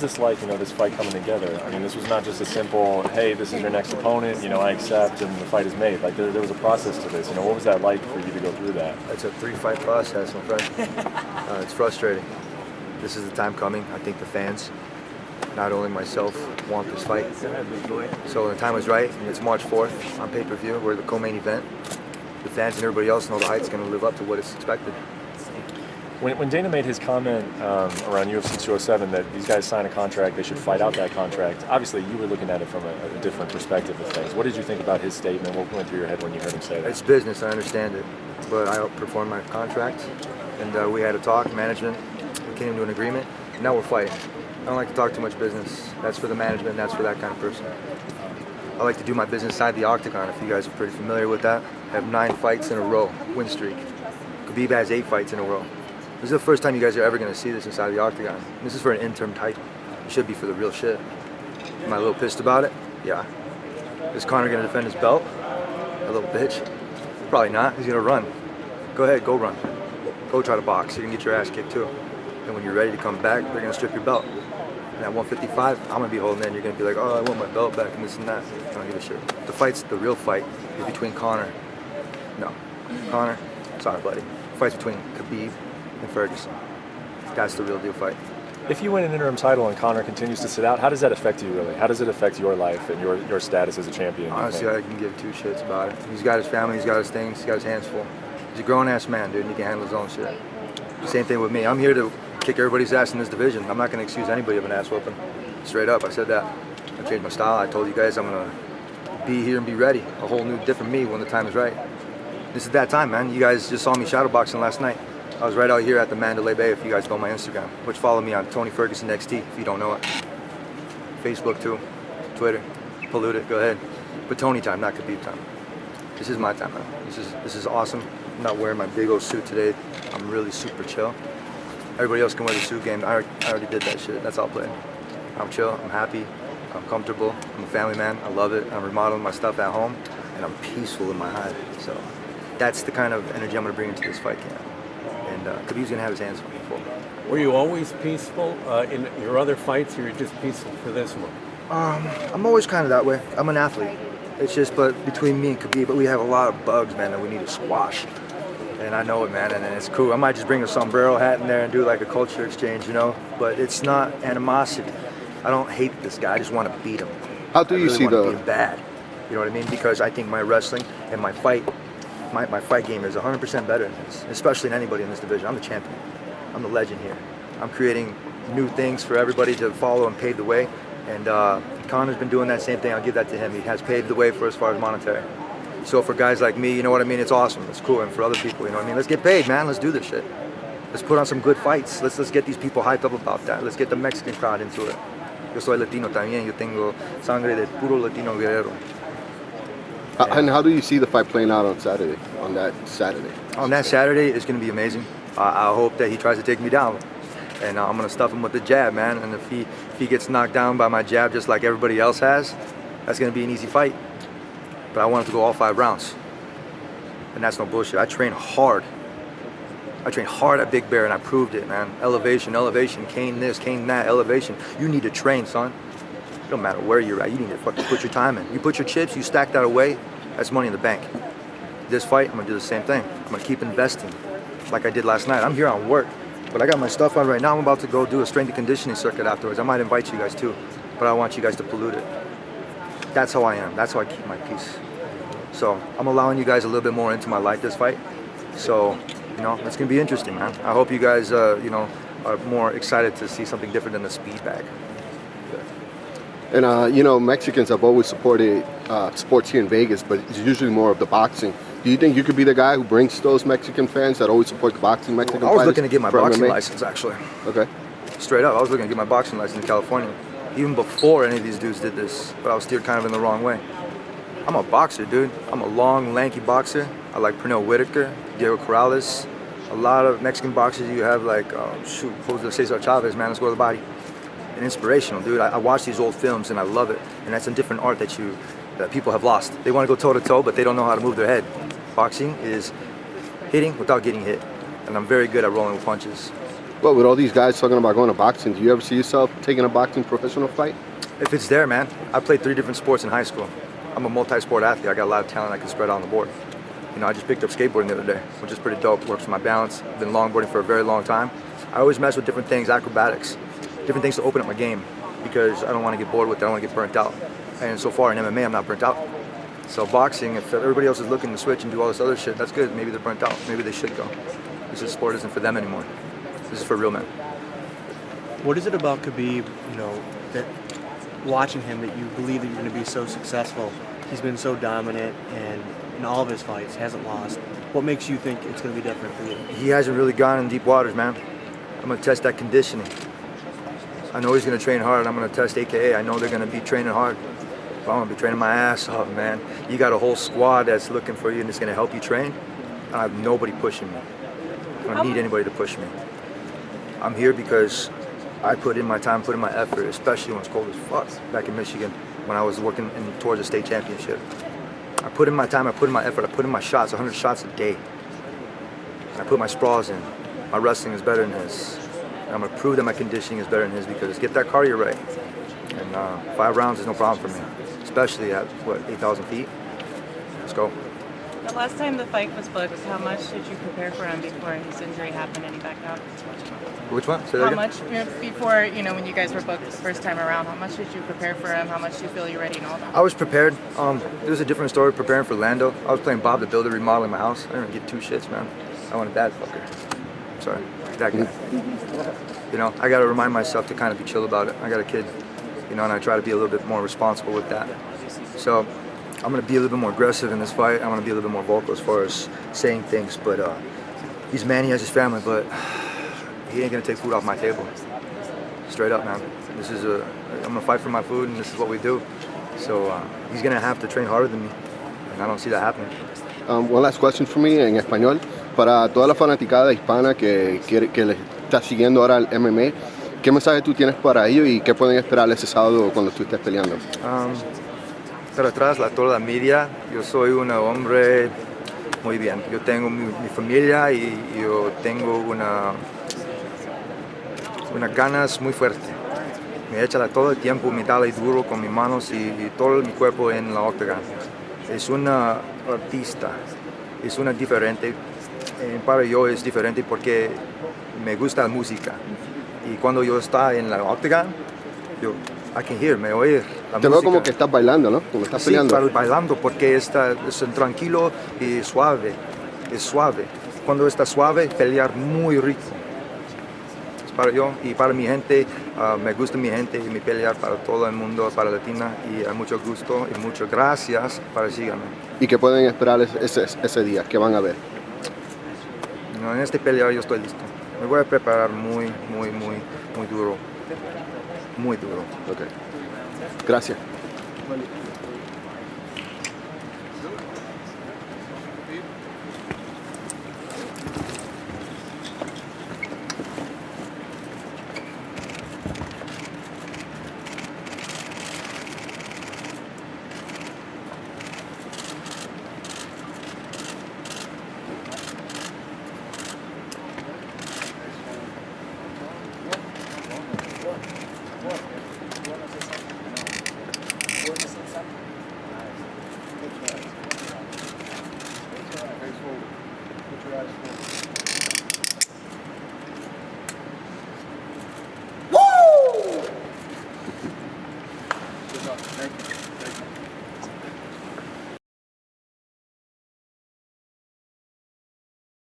This like, this fight coming together? I mean, this was not just a simple, hey, this is your next opponent, I accept, and the fight is made. Like, there was a process to this. What was that like for you to go through that? It's a 3-fight process, my friend. It's frustrating. This is the time coming. I think the fans, not only myself, want this fight. So the time was right, and it's March 4th on pay-per-view. We're the co-main event. The fans and everybody else know the fight's going to live up to what is expected. When Dana made his comment around UFC 207 that these guys sign a contract, they should fight out that contract, obviously you were looking at it from a different perspective of things. What did you think about his statement? What went through your head when you heard him say that? It's business, I understand it, but I outperformed my contract, and we had a talk, management, we came to an agreement, and now we're fighting. I don't like to talk too much business. That's for the management, that's for that kind of person. I like to do my business inside the octagon, if you guys are pretty familiar with that. I have 9 fights in a row, win streak. Khabib has 8 fights in a row. This is the first time you guys are ever going to see this inside the octagon. This is for an interim title. It should be for the real shit. Am I a little pissed about it? Yeah. Is Conor going to defend his belt? A little bitch? Probably not. He's going to run. Go ahead, go run. Go try to box. You're going to get your ass kicked too. And when you're ready to come back, they're going to strip your belt. And at 155, I'm going to be holding in. You're going to be like, oh, I want my belt back and this and that. I don't give a shit. The fight's, the real fight, is between Conor. No. Conor, sorry buddy. The fight's between Khabib and Ferguson. That's the real deal fight. If you win an interim title and Conor continues to sit out, how does that affect you really? How does it affect your life and your status as a champion? Honestly, I can give 2 shits about it. He's got his family, he's got his things, he's got his hands full. He's a grown-ass man, dude, and he can handle his own shit. Same thing with me. I'm here to kick everybody's ass in this division. I'm not going to excuse anybody of an ass whooping. Straight up, I said that. I changed my style. I told you guys I'm going to be here and be ready. A whole new, different me when the time is right. This is that time, man. You guys just saw me shadowboxing last night. I was right out here at the Mandalay Bay, if you guys know my Instagram, which follow me on Tony Ferguson XT, if you don't know it. Facebook too, Twitter, pollute it, go ahead. But Tony time, not Khabib time. This is my time, man. This is awesome. I'm not wearing my big old suit today. I'm really super chill. Everybody else can wear the suit game. I already did that shit. That's all played. I'm chill, I'm happy, I'm comfortable, I'm a family man, I love it. I'm remodeling my stuff at home, and I'm peaceful in my hive. So that's the kind of energy I'm gonna bring into this fight camp. And Khabib's gonna have his hands full. Were you always peaceful in your other fights, or you're just peaceful for this one? I'm always kind of that way. I'm an athlete. It's just, but between me and Khabib, we have a lot of bugs, man, that we need to squash. And I know it, man, and it's cool. I might just bring a sombrero hat in there and do like a culture exchange, but it's not animosity. I don't hate this guy. I just want to beat him. How do you see the beat him bad? You know what I mean? Because I think my wrestling and my fight game is 100% better than this, especially in anybody in this division. I'm the champion. I'm the legend here. I'm creating new things for everybody to follow and pave the way. And Conor's been doing that same thing. I'll give that to him. He has paved the way for as far as monetary. So for guys like me, you know what I mean? It's awesome. It's cool. And for other people, you know what I mean? Let's get paid, man. Let's do this shit. Let's put on some good fights. Let's get these people hyped up about that. Let's get the Mexican crowd into it. Yo soy Latino también. Yo tengo sangre de puro Latino guerrero. And how do you see the fight playing out on Saturday? On that Saturday, it's going to be amazing. I hope that he tries to take me down. And I'm going to stuff him with the jab, man. And if he gets knocked down by my jab just like everybody else has, that's going to be an easy fight. But I want him to go all 5 rounds. And that's no bullshit. I train hard. I trained hard at Big Bear, and I proved it, man. Elevation, cane this, cane that, elevation. You need to train, son. It don't matter where you're at. You need to fucking put your time in. You put your chips, you stack that away, that's money in the bank. This fight, I'm gonna do the same thing. I'm gonna keep investing like I did last night. I'm here on work, but I got my stuff on right now. I'm about to go do a strength and conditioning circuit afterwards. I might invite you guys too, but I want you guys to pollute it. That's how I am. That's how I keep my peace. So I'm allowing you guys a little bit more into my life this fight. So, it's gonna be interesting, man. I hope you guys, are more excited to see something different than the speed bag. And Mexicans have always supported sports here in Vegas, but it's usually more of the boxing. Do you think you could be the guy who brings those Mexican fans that always support the boxing Mexican fighters? I was looking to get my boxing license, actually. Okay. Straight up, I was looking to get my boxing license in California. Even before any of these dudes did this, but I was steered kind of in the wrong way. I'm a boxer, dude. I'm a long, lanky boxer. I like Pernell Whitaker, Diego Corrales. A lot of Mexican boxers you have like, Jose Cesar Chavez, man, let's go to the body. And inspirational, dude. I watch these old films and I love it. And that's a different art that people have lost. They want to go toe to toe, but they don't know how to move their head. Boxing is hitting without getting hit. And I'm very good at rolling with punches. Well, with all these guys talking about going to boxing, do you ever see yourself taking a boxing professional fight? If it's there, man. I played 3 different sports in high school. I'm a multi-sport athlete. I got a lot of talent I can spread out on the board. You know, I just picked up skateboarding the other day, which is pretty dope. Works for my balance. Been longboarding for a very long time. I always mess with different things, acrobatics, different things to open up my game, because I don't want to get bored with it. I don't want to get burnt out. And so far in MMA, I'm not burnt out. So boxing, if everybody else is looking to switch and do all this other shit, that's good. Maybe they're burnt out. Maybe they should go. This sport isn't for them anymore. This is for real men. What is it about Khabib, you know, that watching him that you believe that you're going to be so successful? He's been so dominant and in all of his fights hasn't lost. What makes you think it's going to be different for you? He hasn't really gone in deep waters, man. I'm going to test that conditioning. I know he's going to train hard. I'm going to test AKA. I know they're going to be training hard. But I'm going to be training my ass off, man. You got a whole squad that's looking for you and it's going to help you train. I have nobody pushing me. I don't need anybody to push me. I'm here because I put in my time, put in my effort, especially when it's cold as fuck back in Michigan when I was working towards a state championship. I put in my time, I put in my effort, I put in my shots, 100 shots a day. I put my sprawls in. My wrestling is better than his. And I'm gonna prove that my conditioning is better than his because get that cardio right. And 5 rounds is no problem for me, especially at, what, 8,000 feet? Let's go. The last time the fight was booked, how much did you prepare for him before his injury happened and he backed out? Which one? Say that How again? much before, you know, when you guys were booked the first time around, how much did you prepare for him? How much do you feel you're ready and all that? I was prepared. It was a different story preparing for Lando. I was playing Bob the Builder, remodeling my house. I didn't get 2 shits, man. I wanted that fucker. Sorry, that guy. You know, I gotta remind myself to kind of be chill about it. I got a kid, you know, and I try to be a little bit more responsible with that. So I'm gonna be a little bit more aggressive in this fight. I'm gonna be a little bit more vocal as far as saying things. But he's a man, he has his family, but he ain't gonna take food off my table. Straight up, man. I'm gonna fight for my food, and this is what we do. So he's gonna have to train harder than me, and I don't see that happening. One last question for me en español. Para toda la fanaticada hispana que le está siguiendo ahora el MMA, ¿qué mensaje tú tienes para ellos y qué pueden esperar ese sábado cuando tú estés peleando? Pero atrás, toda la media, yo soy un hombre muy bien. Yo tengo mi familia y yo tengo unas ganas muy fuertes. Me echa todo el tiempo, me da duro con mis manos y todo mi cuerpo en la octagon. Es una artista, es una diferente. Para yo es diferente porque me gusta la música. Y cuando yo estoy en la octagon, I can hear, me oír la Te música. veo como que estás bailando, ¿no? Como estás peleando. Sí, bailando porque es tranquilo y suave. Es suave. Cuando está suave, pelear muy rico. Es para yo y para mi gente. Me gusta mi gente y mi pelear para todo el mundo, para Latina. Y hay mucho gusto y muchas gracias para síganme. ¿Y qué pueden esperar ese día? ¿Qué van a ver? No, en este pelear yo estoy listo. Me voy a preparar muy duro. Muy duro. Okay. Gracias. Thank you.